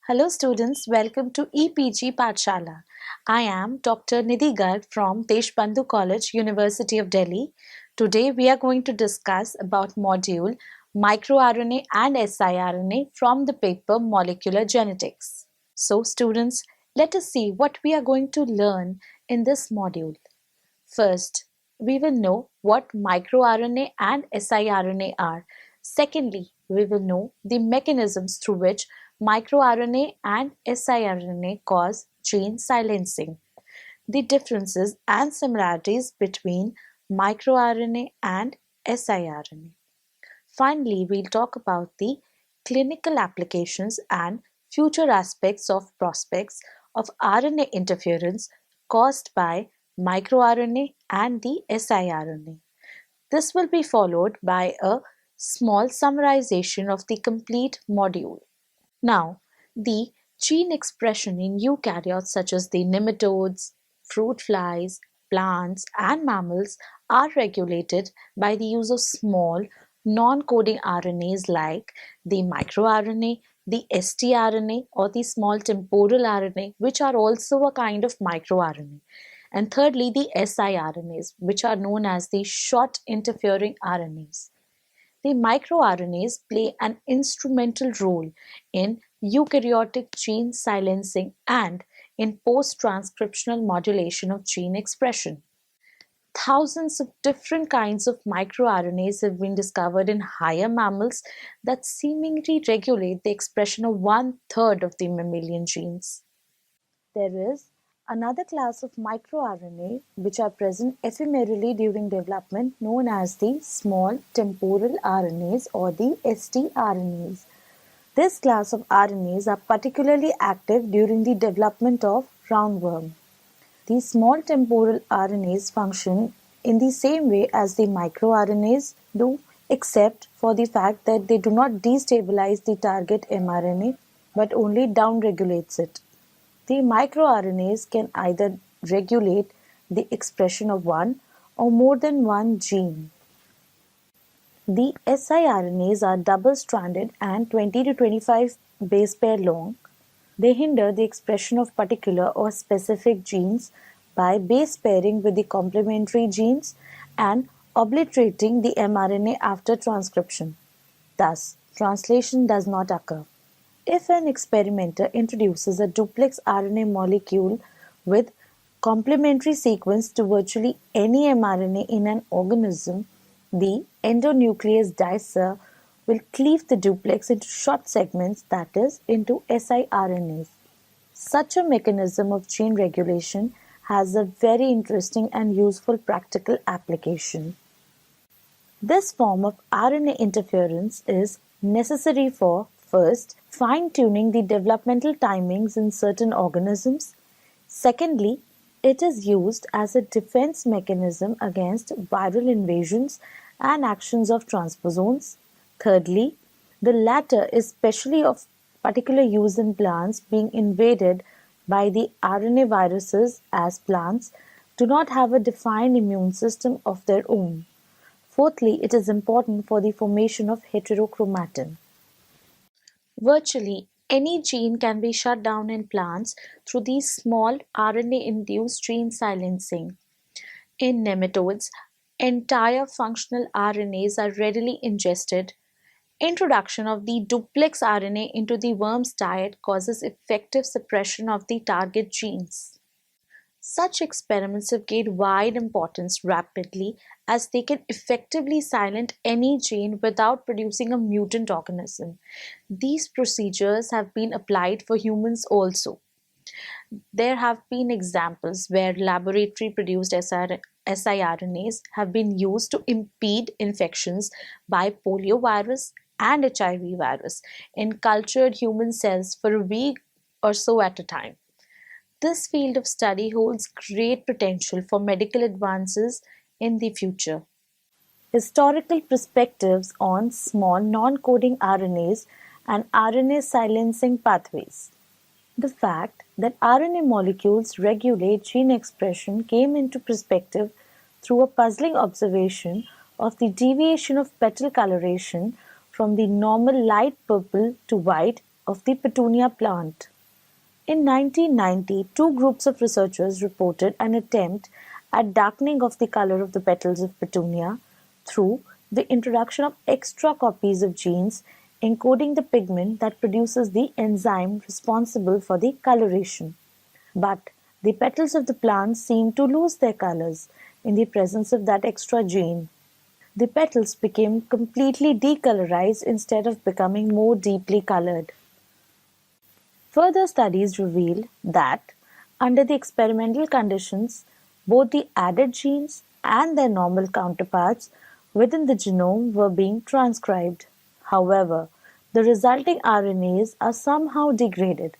Hello students, welcome to EPG Pathshala. I am Dr. Nidhi Garg from Deshbandhu College, University of Delhi. Today we are going to discuss about module microRNA and siRNA from the paper Molecular Genetics. So students, let us see what we are going to learn in this module. First, we will know what microRNA and siRNA are. Secondly, we will know the mechanisms through which microRNA and siRNA cause gene silencing, the differences and similarities between microRNA and siRNA. Finally, we'll talk about the clinical applications and future aspects of prospects of RNA interference caused by microRNA and the siRNA. This will be followed by a small summarization of the complete module. Now, the gene expression in eukaryotes such as the nematodes, fruit flies, plants, and mammals are regulated by the use of small non-coding RNAs like the microRNA, the stRNA, or the small temporal RNA, which are also a kind of microRNA. And thirdly, the siRNAs, which are known as the short interfering RNAs. The microRNAs play an instrumental role in eukaryotic gene silencing and in post-transcriptional modulation of gene expression. Thousands of different kinds of microRNAs have been discovered in higher mammals that seemingly regulate the expression of one-third of the mammalian genes. There is another class of microRNA which are present ephemerally during development known as the small temporal RNAs or the stRNAs. This class of RNAs are particularly active during the development of roundworm. These small temporal RNAs function in the same way as the microRNAs do, except for the fact that they do not destabilize the target mRNA but only downregulates it. The microRNAs can either regulate the expression of one or more than one gene. The siRNAs are double-stranded and 20 to 25 base pair long. They hinder the expression of particular or specific genes by base pairing with the complementary genes and obliterating the mRNA after transcription. Thus, translation does not occur. If an experimenter introduces a duplex RNA molecule with complementary sequence to virtually any mRNA in an organism, the endonuclease dicer will cleave the duplex into short segments, that is, into siRNAs. Such a mechanism of gene regulation has a very interesting and useful practical application. This form of RNA interference is necessary for, first, fine-tuning the developmental timings in certain organisms. Secondly, it is used as a defense mechanism against viral invasions and actions of transposons. Thirdly, the latter is specially of particular use in plants being invaded by the RNA viruses, as plants do not have a defined immune system of their own. Fourthly, it is important for the formation of heterochromatin. Virtually any gene can be shut down in plants through these small RNA-induced gene silencing. In nematodes, entire functional RNAs are readily ingested. Introduction of the duplex RNA into the worm's diet causes effective suppression of the target genes. Such experiments have gained wide importance rapidly as they can effectively silence any gene without producing a mutant organism. These procedures have been applied for humans also. There have been examples where laboratory produced siRNAs have been used to impede infections by poliovirus and HIV virus in cultured human cells for a week or so at a time. This field of study holds great potential for medical advances in the future. Historical perspectives on small non-coding RNAs and RNA silencing pathways. The fact that RNA molecules regulate gene expression came into perspective through a puzzling observation of the deviation of petal coloration from the normal light purple to white of the Petunia plant. In 1990, two groups of researchers reported an attempt at darkening of the color of the petals of Petunia through the introduction of extra copies of genes encoding the pigment that produces the enzyme responsible for the coloration. But the petals of the plant seemed to lose their colors in the presence of that extra gene. The petals became completely decolorized instead of becoming more deeply colored. Further studies revealed that, under the experimental conditions, both the added genes and their normal counterparts within the genome were being transcribed. However, the resulting RNAs are somehow degraded.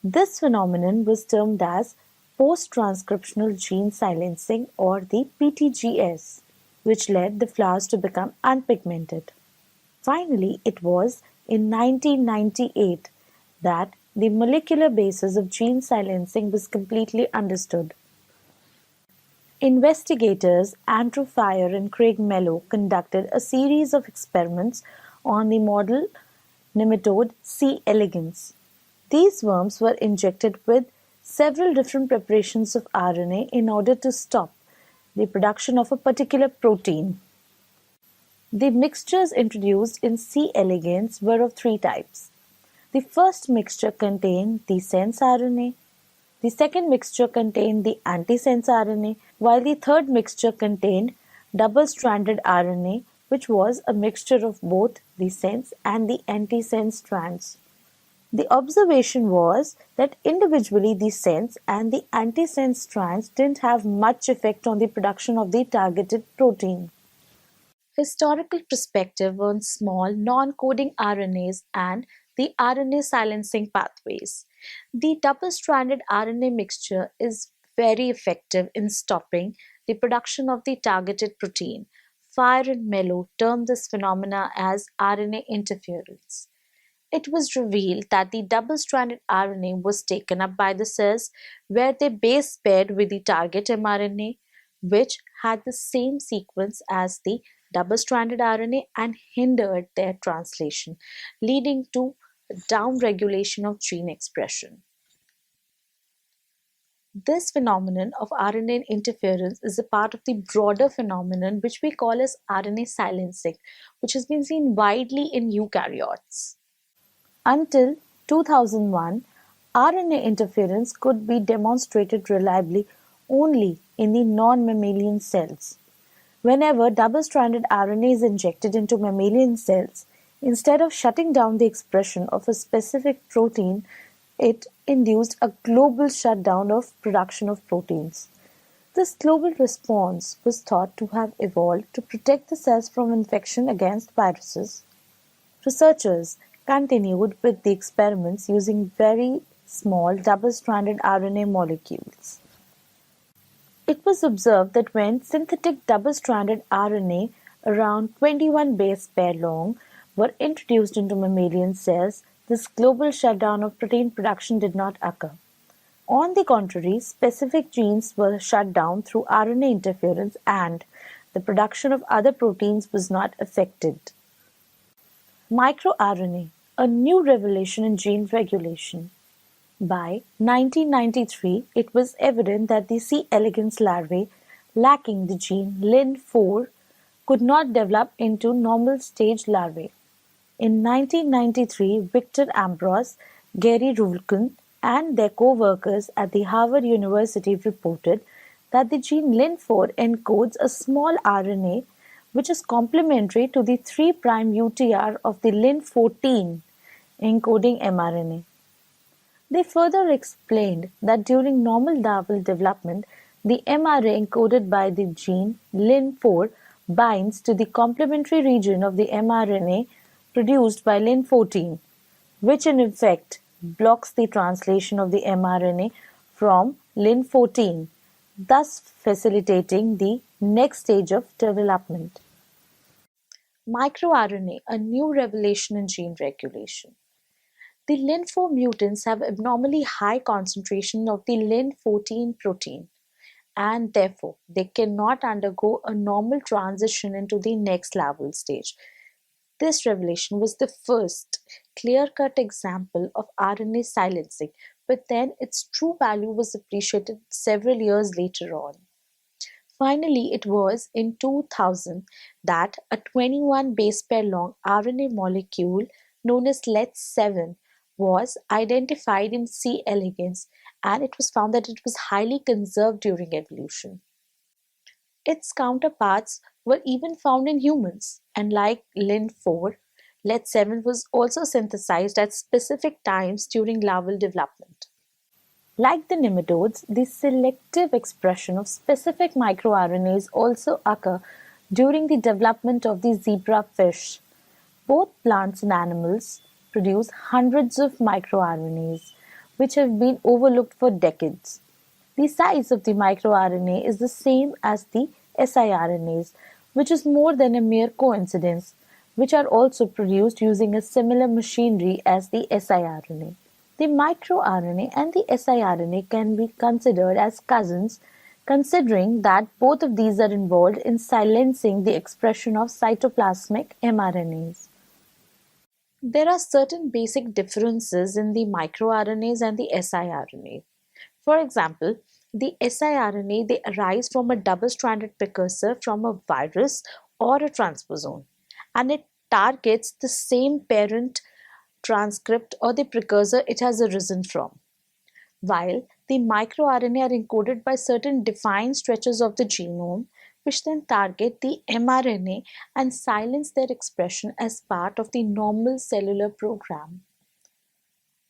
This phenomenon was termed as post-transcriptional gene silencing, or the PTGS, which led the flowers to become unpigmented. Finally, it was in 1998 that the molecular basis of gene silencing was completely understood. Investigators Andrew Fire and Craig Mello conducted a series of experiments on the model nematode C. elegans. These worms were injected with several different preparations of RNA in order to stop the production of a particular protein. The mixtures introduced in C. elegans were of three types. The first mixture contained the sense RNA, the second mixture contained the antisense RNA, while the third mixture contained double-stranded RNA, which was a mixture of both the sense and the antisense strands. The observation was that individually the sense and the antisense strands didn't have much effect on the production of the targeted protein. Historical perspective on small non-coding RNAs and the RNA silencing pathways. The double-stranded RNA mixture is very effective in stopping the production of the targeted protein. Fire and Mello termed this phenomena as RNA interference. It was revealed that the double-stranded RNA was taken up by the cells where they base paired with the target mRNA, which had the same sequence as the double-stranded RNA and hindered their translation, leading to downregulation of gene expression. This phenomenon of RNA interference is a part of the broader phenomenon which we call as RNA silencing, which has been seen widely in eukaryotes. Until 2001, RNA interference could be demonstrated reliably only in the non-mammalian cells. Whenever double-stranded RNA is injected into mammalian cells, instead of shutting down the expression of a specific protein, it induced a global shutdown of production of proteins. This global response was thought to have evolved to protect the cells from infection against viruses. Researchers continued with the experiments using very small double-stranded RNA molecules. It was observed that when synthetic double-stranded RNA around 21 base pair long were introduced into mammalian cells, this global shutdown of protein production did not occur. On the contrary, specific genes were shut down through RNA interference and the production of other proteins was not affected. MicroRNA, a new revelation in gene regulation. By 1993, it was evident that the C. elegans larvae lacking the gene Lin4 could not develop into normal stage larvae. In 1993, Victor Ambros, Gary Ruvkun, and their co-workers at the Harvard University reported that the gene Lin4 encodes a small RNA which is complementary to the 3' UTR of the Lin14 encoding mRNA. They further explained that during normal larval development, the mRNA encoded by the gene Lin4 binds to the complementary region of the mRNA produced by Lin14, which in effect blocks the translation of the mRNA from Lin14, thus facilitating the next stage of development. MicroRNA, a new revelation in gene regulation. The Lin4 mutants have abnormally high concentration of the Lin14 protein, and therefore they cannot undergo a normal transition into the next larval stage. This revelation was the first clear-cut example of RNA silencing, but then its true value was appreciated several years later on. Finally, it was in 2000 that a 21 base pair long RNA molecule known as LET7 was identified in C. elegans, and it was found that it was highly conserved during evolution. Its counterparts were even found in humans, and like Lin4, Let7 was also synthesized at specific times during larval development. Like the nematodes, the selective expression of specific microRNAs also occur during the development of the zebrafish. Both plants and animals produce hundreds of microRNAs, which have been overlooked for decades. The size of the microRNA is the same as the siRNAs, which is more than a mere coincidence, which are also produced using a similar machinery as the siRNA. The microRNA and the siRNA can be considered as cousins, considering that both of these are involved in silencing the expression of cytoplasmic mRNAs. There are certain basic differences in the microRNAs and the siRNA. For example, the siRNA they arise from a double-stranded precursor from a virus or a transposon, and it targets the same parent transcript or the precursor it has arisen from, while the microRNA are encoded by certain defined stretches of the genome, which then target the mRNA and silence their expression as part of the normal cellular program.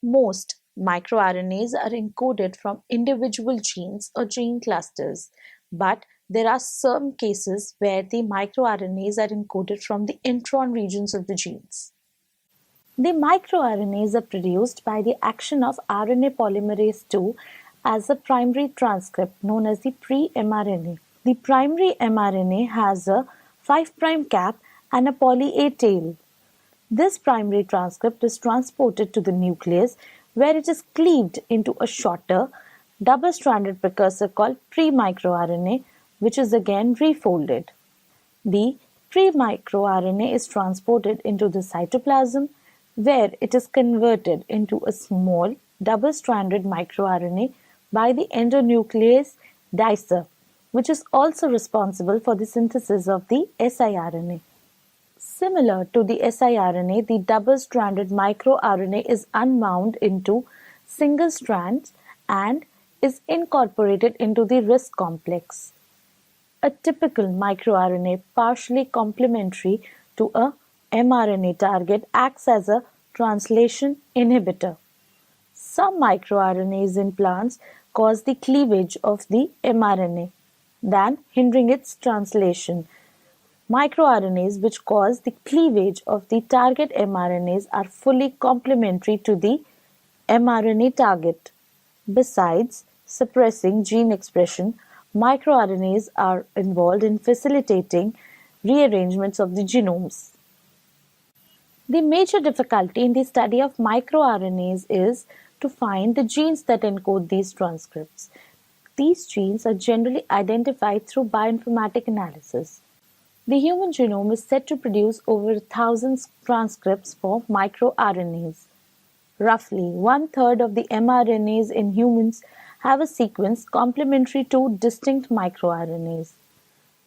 Most microRNAs are encoded from individual genes or gene clusters, but there are some cases where the microRNAs are encoded from the intron regions of the genes. The microRNAs are produced by the action of RNA polymerase II as a primary transcript known as the pre-mRNA. The primary mRNA has a 5' cap and a poly A tail. This primary transcript is transported to the nucleus where it is cleaved into a shorter, double-stranded precursor called pre-microRNA, which is again refolded. The pre-microRNA is transported into the cytoplasm where it is converted into a small double-stranded microRNA by the endonuclease dicer, which is also responsible for the synthesis of the siRNA. Similar to the siRNA, the double-stranded microRNA is unwound into single strands and is incorporated into the RISC complex. A typical microRNA partially complementary to a mRNA target acts as a translation inhibitor. Some microRNAs in plants cause the cleavage of the mRNA, then hindering its translation. MicroRNAs which cause the cleavage of the target mRNAs are fully complementary to the mRNA target. Besides suppressing gene expression, microRNAs are involved in facilitating rearrangements of the genomes. The major difficulty in the study of microRNAs is to find the genes that encode these transcripts. These genes are generally identified through bioinformatic analysis. The human genome is said to produce over 1,000 transcripts for microRNAs. Roughly one-third of the mRNAs in humans have a sequence complementary to distinct microRNAs.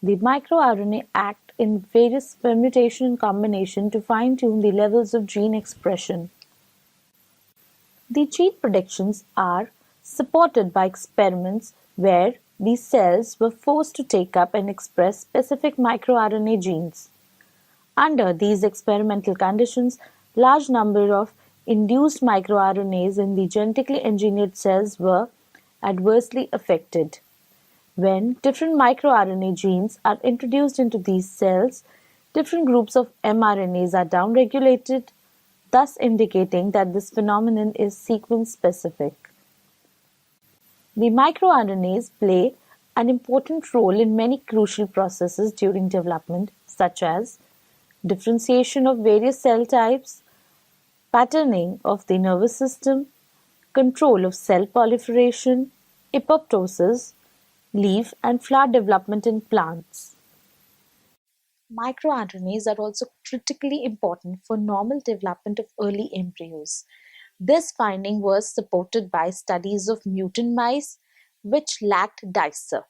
The microRNA act in various permutation and combination to fine-tune the levels of gene expression. The gene predictions are supported by experiments where these cells were forced to take up and express specific microRNA genes. Under these experimental conditions, large number of induced microRNAs in the genetically engineered cells were adversely affected. When different microRNA genes are introduced into these cells, different groups of mRNAs are downregulated, thus indicating that this phenomenon is sequence-specific. The microRNAs play an important role in many crucial processes during development, such as differentiation of various cell types, patterning of the nervous system, control of cell proliferation, apoptosis, leaf and flower development in plants. MicroRNAs are also critically important for normal development of early embryos. This finding was supported by studies of mutant mice which lacked DICER.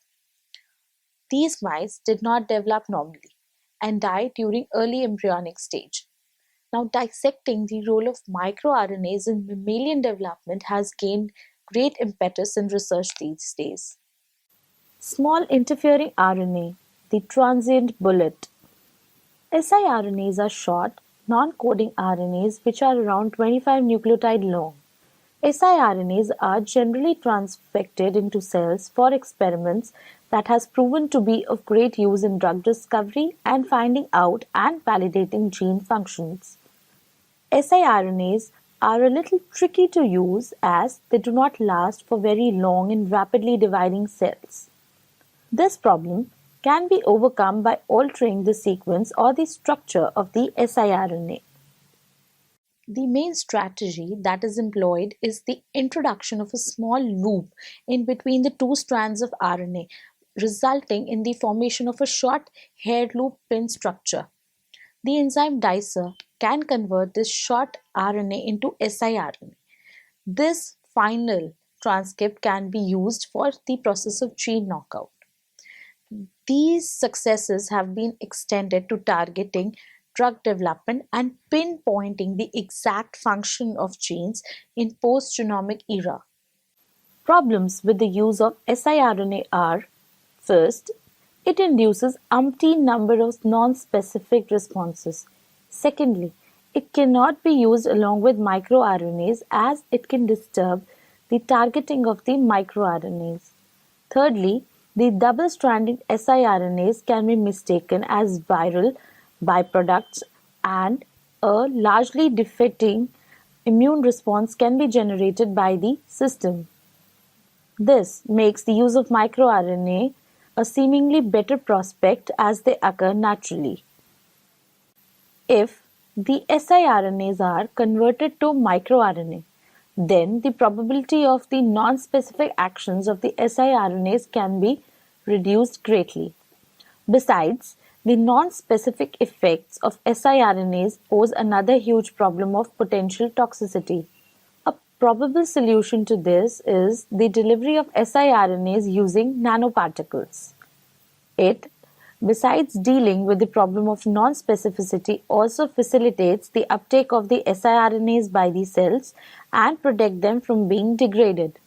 These mice did not develop normally and died during early embryonic stage. Now, dissecting the role of microRNAs in mammalian development has gained great impetus in research these days. Small interfering RNA, the transient bullet. siRNAs are short, non-coding RNAs which are around 25 nucleotide long. siRNAs are generally transfected into cells for experiments that has proven to be of great use in drug discovery and finding out and validating gene functions. siRNAs are a little tricky to use as they do not last for very long in rapidly dividing cells. This problem can be overcome by altering the sequence or the structure of the siRNA. The main strategy that is employed is the introduction of a small loop in between the two strands of RNA, resulting in the formation of a short hair loop pin structure. The enzyme dicer can convert this short RNA into siRNA. This final transcript can be used for the process of gene knockout. These successes have been extended to targeting drug development and pinpointing the exact function of genes in post-genomic era. Problems with the use of siRNA are: first, it induces umpteen number of non-specific responses. Secondly, it cannot be used along with microRNAs as it can disturb the targeting of the microRNAs. Thirdly, the double-stranded siRNAs can be mistaken as viral byproducts and a largely defeating immune response can be generated by the system. This makes the use of microRNA a seemingly better prospect as they occur naturally. If the siRNAs are converted to microRNA, then the probability of the non-specific actions of the siRNAs can be reduced greatly. Besides, the non-specific effects of siRNAs pose another huge problem of potential toxicity. A probable solution to this is the delivery of siRNAs using nanoparticles. It, besides dealing with the problem of non-specificity, also facilitates the uptake of the siRNAs by the cells and protect them from being degraded.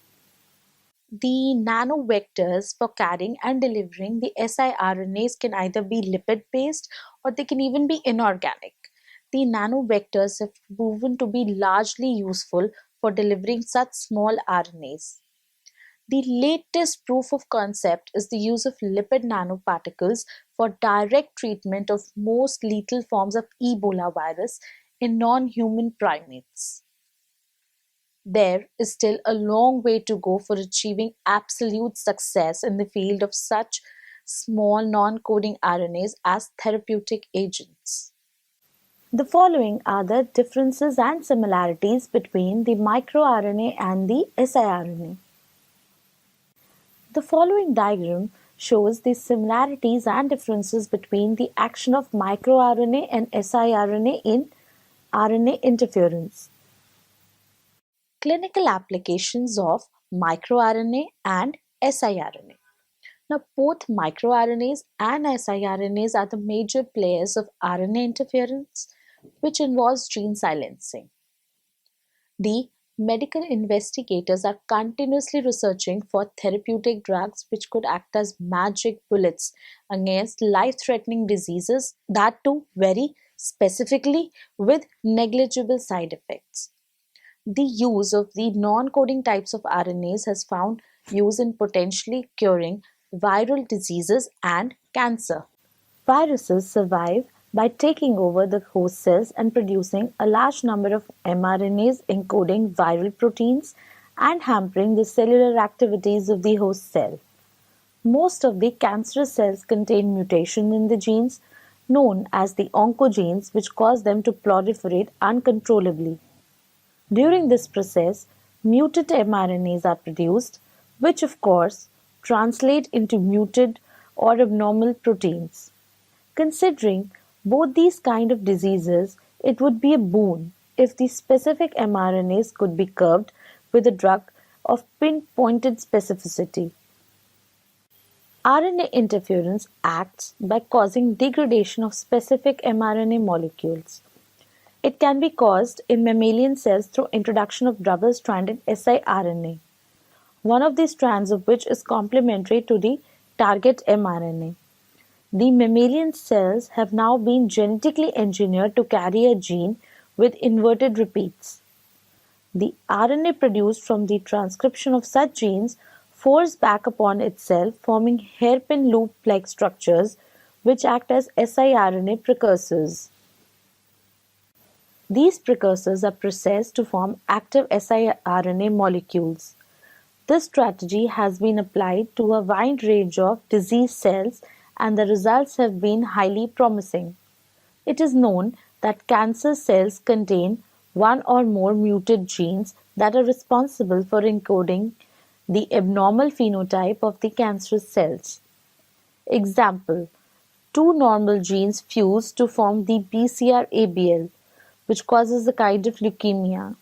The nanovectors for carrying and delivering the siRNAs can either be lipid-based or they can even be inorganic. The nanovectors have proven to be largely useful for delivering such small RNAs. The latest proof of concept is the use of lipid nanoparticles for direct treatment of most lethal forms of Ebola virus in non-human primates. There is still a long way to go for achieving absolute success in the field of such small non-coding RNAs as therapeutic agents. The following are the differences and similarities between the microRNA and the siRNA. The following diagram shows the similarities and differences between the action of microRNA and siRNA in RNA interference. Clinical applications of microRNA and siRNA. Now, both microRNAs and siRNAs are the major players of RNA interference, which involves gene silencing. The medical investigators are continuously researching for therapeutic drugs which could act as magic bullets against life-threatening diseases, that too very specifically with negligible side effects. The use of the non-coding types of RNAs has found use in potentially curing viral diseases and cancer. Viruses survive by taking over the host cells and producing a large number of mRNAs encoding viral proteins and hampering the cellular activities of the host cell. Most of the cancerous cells contain mutations in the genes known as the oncogenes which cause them to proliferate uncontrollably. During this process, mutant mRNAs are produced, which of course translate into muted or abnormal proteins. Considering both these kind of diseases, it would be a boon if the specific mRNAs could be curved with a drug of pinpointed specificity. RNA interference acts by causing degradation of specific mRNA molecules. It can be caused in mammalian cells through introduction of double-stranded siRNA, one of the strands of which is complementary to the target mRNA. The mammalian cells have now been genetically engineered to carry a gene with inverted repeats. The RNA produced from the transcription of such genes folds back upon itself, forming hairpin loop-like structures which act as siRNA precursors. These precursors are processed to form active siRNA molecules. This strategy has been applied to a wide range of disease cells and the results have been highly promising. It is known that cancer cells contain one or more muted genes that are responsible for encoding the abnormal phenotype of the cancerous cells. Example: two normal genes fuse to form the BCR-ABL, which causes a kind of leukemia.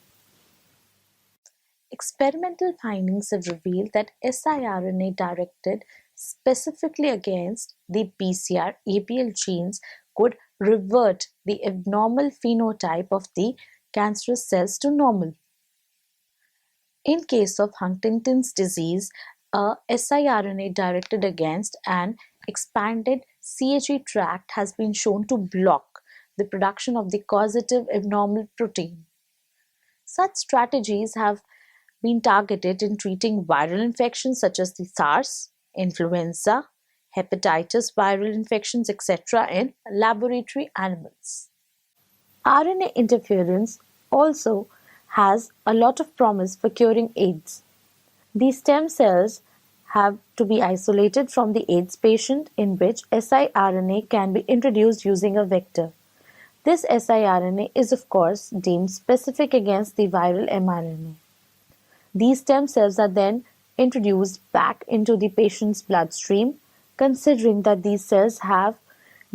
Experimental findings have revealed that siRNA directed specifically against the BCR-ABL genes could revert the abnormal phenotype of the cancerous cells to normal. In case of Huntington's disease, a siRNA directed against an expanded CHE tract has been shown to block the production of the causative abnormal protein. Such strategies have been targeted in treating viral infections such as the SARS, influenza, hepatitis viral infections, etc. in laboratory animals. RNA interference also has a lot of promise for curing AIDS. These stem cells have to be isolated from the AIDS patient, in which siRNA can be introduced using a vector. This siRNA is of course deemed specific against the viral mRNA. These stem cells are then introduced back into the patient's bloodstream, considering that these cells have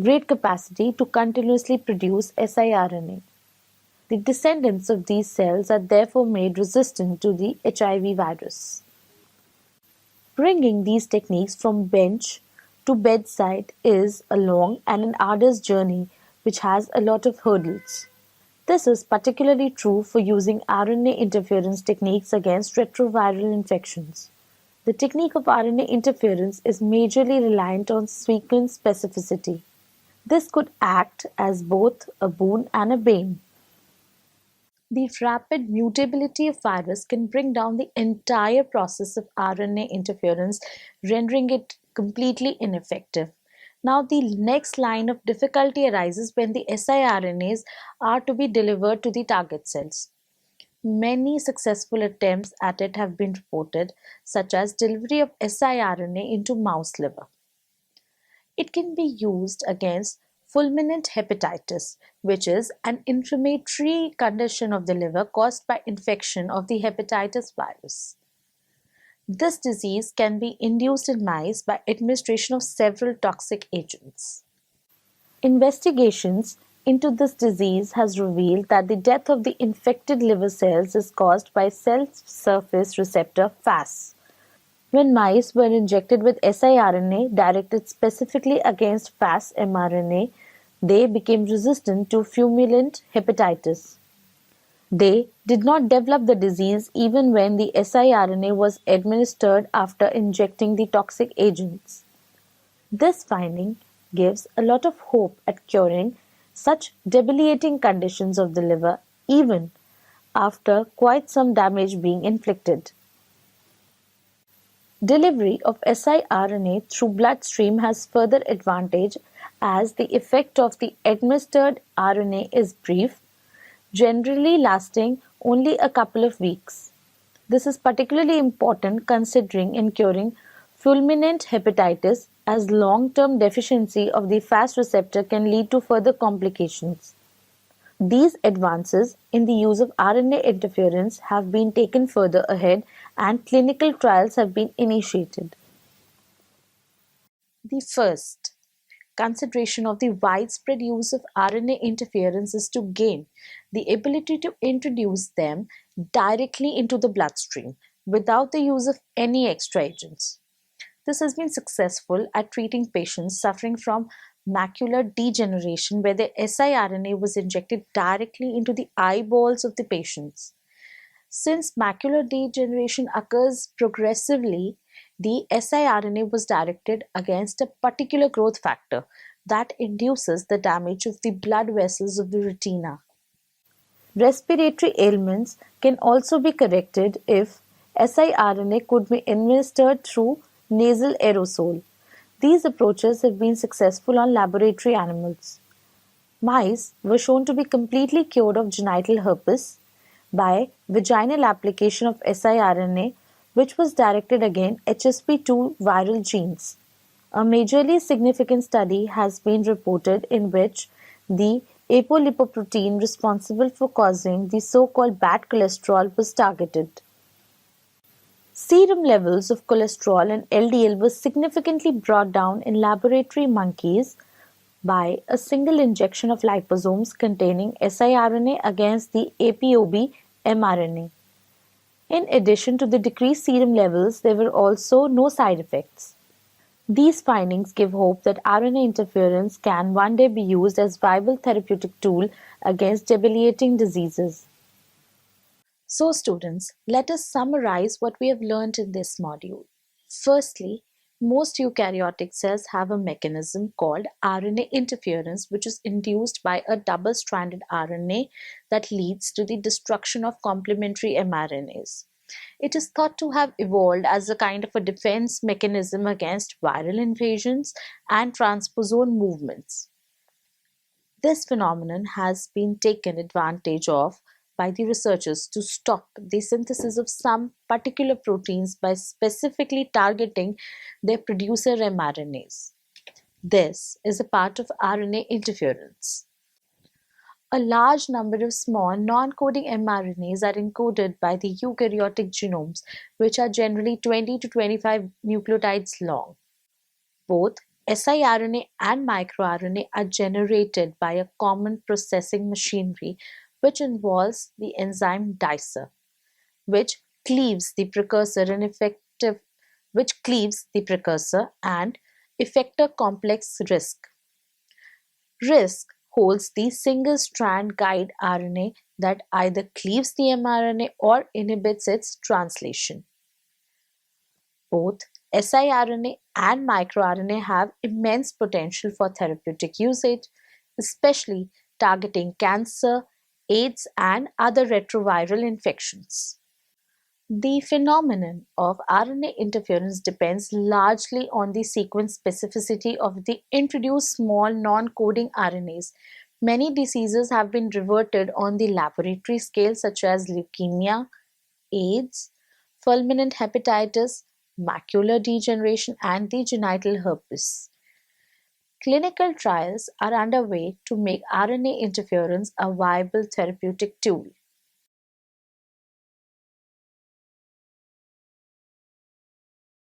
great capacity to continuously produce siRNA. The descendants of these cells are therefore made resistant to the HIV virus. Bringing these techniques from bench to bedside is a long and an arduous journey which has a lot of hurdles. This is particularly true for using RNA interference techniques against retroviral infections. The technique of RNA interference is majorly reliant on sequence specificity. This could act as both a boon and a bane. The rapid mutability of virus can bring down the entire process of RNA interference, rendering it completely ineffective. Now, the next line of difficulty arises when the siRNAs are to be delivered to the target cells. Many successful attempts at it have been reported, such as delivery of siRNA into mouse liver. It can be used against fulminant hepatitis, which is an inflammatory condition of the liver caused by infection of the hepatitis virus. This disease can be induced in mice by administration of several toxic agents. Investigations into this disease has revealed that the death of the infected liver cells is caused by cell surface receptor FAS. When mice were injected with siRNA directed specifically against FAS mRNA, they became resistant to fulminant hepatitis. They did not develop the disease even when the siRNA was administered after injecting the toxic agents. This finding gives a lot of hope at curing such debilitating conditions of the liver even after quite some damage being inflicted. Delivery of siRNA through bloodstream has further advantage as the effect of the administered RNA is brief, generally lasting only a couple of weeks. This is particularly important considering in curing fulminant hepatitis, as long-term deficiency of the FAS receptor can lead to further complications. These advances in the use of RNA interference have been taken further ahead and clinical trials have been initiated. The first, consideration of the widespread use of RNA interference is to gain the ability to introduce them directly into the bloodstream without the use of any extra agents. This has been successful at treating patients suffering from macular degeneration, where the siRNA was injected directly into the eyeballs of the patients. Since macular degeneration occurs progressively, the siRNA was directed against a particular growth factor that induces the damage of the blood vessels of the retina. Respiratory ailments can also be corrected if siRNA could be administered through nasal aerosol. These approaches have been successful on laboratory animals. Mice were shown to be completely cured of genital herpes by vaginal application of siRNA, which was directed against HSP2 viral genes. A majorly significant study has been reported in which the apolipoprotein responsible for causing the so-called bad cholesterol was targeted. Serum levels of cholesterol and LDL were significantly brought down in laboratory monkeys by a single injection of liposomes containing siRNA against the ApoB mRNA. In addition to the decreased serum levels, there were also no side effects. These findings give hope that RNA interference can one day be used as viable therapeutic tool against debilitating diseases. So students, let us summarize what we have learned in this module. Firstly, most eukaryotic cells have a mechanism called RNA interference, which is induced by a double-stranded RNA that leads to the destruction of complementary mRNAs. It is thought to have evolved as a kind of a defense mechanism against viral invasions and transposon movements. This phenomenon has been taken advantage of by the researchers to stop the synthesis of some particular proteins by specifically targeting their producer mRNAs. This is a part of RNA interference. A large number of small non-coding mRNAs are encoded by the eukaryotic genomes, which are generally 20 to 25 nucleotides long. Both siRNA and microRNA are generated by a common processing machinery which involves the enzyme dicer, which cleaves the precursor and effector complex RISC. RISC holds the single-strand guide RNA that either cleaves the mRNA or inhibits its translation. Both siRNA and microRNA have immense potential for therapeutic usage, especially targeting cancer, AIDS, and other retroviral infections. The phenomenon of RNA interference depends largely on the sequence specificity of the introduced small non-coding RNAs. Many diseases have been reverted on the laboratory scale, such as leukemia, AIDS, fulminant hepatitis, macular degeneration, and the genital herpes. Clinical trials are underway to make RNA interference a viable therapeutic tool.